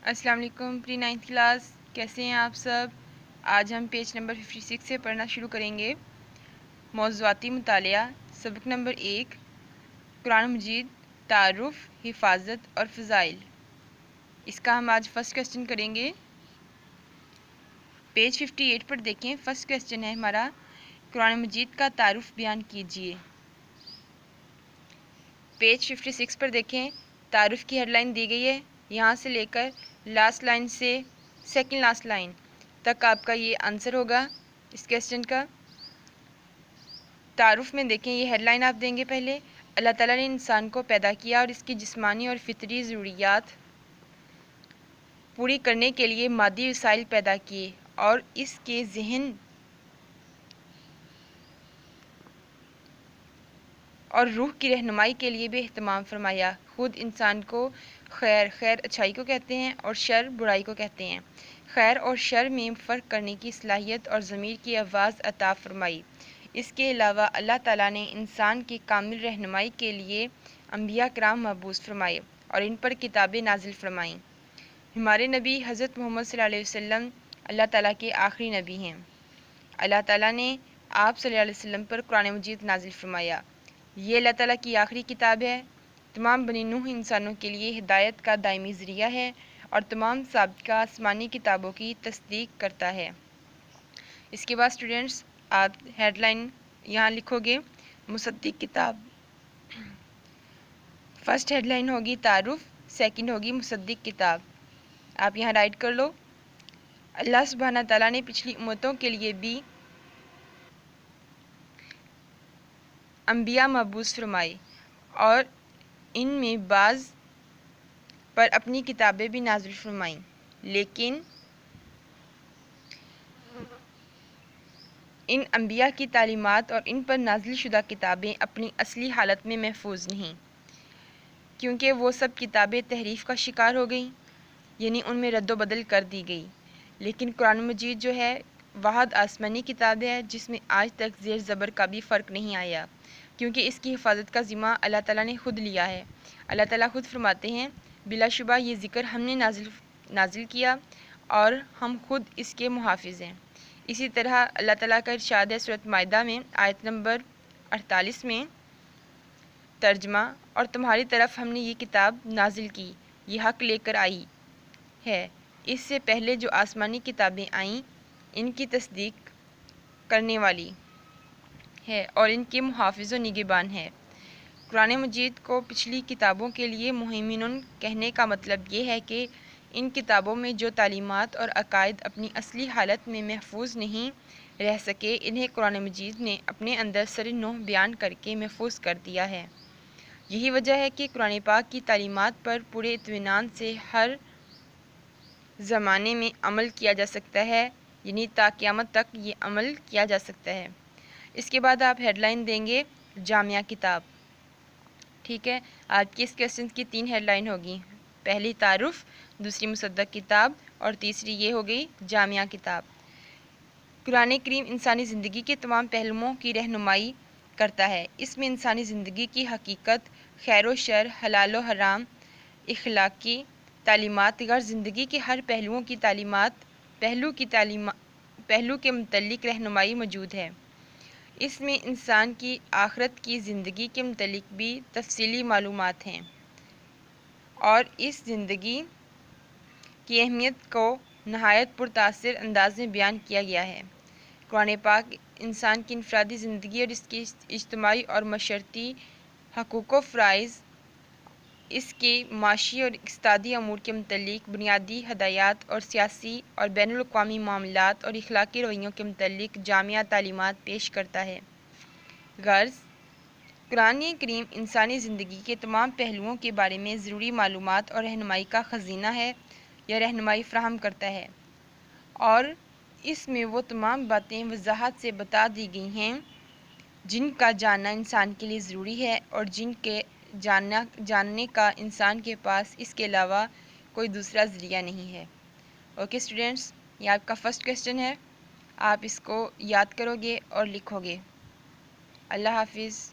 السلام علیکم پری 9th class, کیسے ہیں آپ سب؟ آج ہم پیج نمبر 56 سے پڑھنا شروع کریں گے۔ موضوعاتی مطالعہ، سبق نمبر 1، قرآن مجید، تعارف، حفاظت اور فضائل۔ اس کا ہم آج فرسٹ کوسچن کریں گے۔ پیج 58 پر دیکھیں، فرسٹ کوسچن ہے ہمارا، قرآن مجید کا تعارف بیان کیجیے۔ پیج 56 پر دیکھیں، تعارف کی ہیڈ لائن دی گئی ہے، یہاں سے لے کر لاسٹ لائن سے سیکنڈ لاسٹ لائن تک آپ کا یہ آنسر ہوگا اس کوسچن کا۔ تعارف میں دیکھیں، یہ ہیڈ لائن آپ دیں گے پہلے، اللہ تعالیٰ نے انسان کو پیدا کیا اور اس کی جسمانی اور فطری ضروریات پوری کرنے کے لیے مادی وسائل پیدا کیے اور اس کے ذہن اور روح کی رہنمائی کے لیے بھی اہتمام فرمایا۔ خود انسان کو خیر اچھائی کو کہتے ہیں اور شر برائی کو کہتے ہیں۔ خیر اور شر میں فرق کرنے کی صلاحیت اور ضمیر کی آواز عطا فرمائی۔ اس کے علاوہ اللہ تعالیٰ نے انسان کی کامل رہنمائی کے لیے انبیاء کرام مبعوث فرمائے اور ان پر کتابیں نازل فرمائیں۔ ہمارے نبی حضرت محمد صلی اللہ علیہ وسلم اللہ تعالیٰ کے آخری نبی ہیں۔ اللہ تعالیٰ نے آپ صلی اللہ علیہ وسلم پر قرآن مجید نازل فرمایا۔ یہ اللہ تعالیٰ کی آخری کتاب ہے، تمام بنی نوح انسانوں کے لیے ہدایت کا دائمی ذریعہ ہے اور تمام سابقہ آسمانی کتابوں کی تصدیق کرتا ہے۔ اس کے بعد اسٹوڈنٹس آپ ہیڈ لائن یہاں لکھو گے، مصدق کتاب۔ فرسٹ ہیڈ لائن ہوگی تعارف، سیکنڈ ہوگی مصدق کتاب۔ آپ یہاں رائٹ کر لو۔ اللہ سبحانہ تعالیٰ نے پچھلی امتوں کے لیے بھی انبیاء مبعوث فرمائے اور ان میں بعض پر اپنی کتابیں بھی نازل فرمائیں، لیکن ان انبیاء کی تعلیمات اور ان پر نازل شدہ کتابیں اپنی اصلی حالت میں محفوظ نہیں، کیونکہ وہ سب کتابیں تحریف کا شکار ہو گئیں، یعنی ان میں رد و بدل کر دی گئی۔ لیکن قرآن مجید جو ہے واحد آسمانی کتاب ہے جس میں آج تک زیر زبر کا بھی فرق نہیں آیا، کیونکہ اس کی حفاظت کا ذمہ اللہ تعالیٰ نے خود لیا ہے۔ اللہ تعالیٰ خود فرماتے ہیں، بلا شبہ یہ ذکر ہم نے نازل کیا اور ہم خود اس کے محافظ ہیں۔ اسی طرح اللہ تعالیٰ کا ارشاد ہے سورۃ مائدہ میں آیت نمبر 48 میں، ترجمہ، اور تمہاری طرف ہم نے یہ کتاب نازل کی، یہ حق لے کر آئی ہے، اس سے پہلے جو آسمانی کتابیں آئیں ان کی تصدیق کرنے والی ہے اور ان کے محافظ و نگہبان ہے۔ قرآن مجید کو پچھلی کتابوں کے لیے مہیمن کہنے کا مطلب یہ ہے کہ ان کتابوں میں جو تعلیمات اور عقائد اپنی اصلی حالت میں محفوظ نہیں رہ سکے، انہیں قرآن مجید نے اپنے اندر سر نو بیان کر کے محفوظ کر دیا ہے۔ یہی وجہ ہے کہ قرآن پاک کی تعلیمات پر پورے اطمینان سے ہر زمانے میں عمل کیا جا سکتا ہے، یعنی تا قیامت تک یہ عمل کیا جا سکتا ہے۔ اس کے بعد آپ ہیڈ لائن دیں گے جامعہ کتاب۔ ٹھیک ہے، آپ کی اس کوسچن کی 3 ہیڈ لائن ہوگی، پہلی تعارف، دوسری مصدق کتاب اور تیسری یہ ہو گئی جامعہ کتاب۔ قرآن کریم انسانی زندگی کے تمام پہلوؤں کی رہنمائی کرتا ہے۔ اس میں انسانی زندگی کی حقیقت، خیر و شر، حلال و حرام، اخلاقی تعلیمات، غیر زندگی کے ہر پہلو کے متعلق رہنمائی موجود ہے۔ اس میں انسان کی آخرت کی زندگی کے متعلق بھی تفصیلی معلومات ہیں اور اس زندگی کی اہمیت کو نہایت پرتاثر انداز میں بیان کیا گیا ہے۔ قرآن پاک انسان کی انفرادی زندگی اور اس کی اجتماعی اور معاشرتی حقوق و فرائض، اس کے معاشی اور اقتصادی امور کے متعلق بنیادی ہدایات اور سیاسی اور بین الاقوامی معاملات اور اخلاقی رویوں کے متعلق جامع تعلیمات پیش کرتا ہے۔ غرض، قرآن کریم انسانی زندگی کے تمام پہلوؤں کے بارے میں ضروری معلومات اور رہنمائی کا خزینہ ہے یا رہنمائی فراہم کرتا ہے، اور اس میں وہ تمام باتیں وضاحت سے بتا دی گئی ہیں جن کا جاننا انسان کے لیے ضروری ہے اور جن کے جاننے کا انسان کے پاس اس کے علاوہ کوئی دوسرا ذریعہ نہیں ہے۔ اوکے اسٹوڈنٹس، یہ آپ کا فرسٹ کوسچن ہے، آپ اس کو یاد کرو گے اور لکھو گے۔ اللہ حافظ۔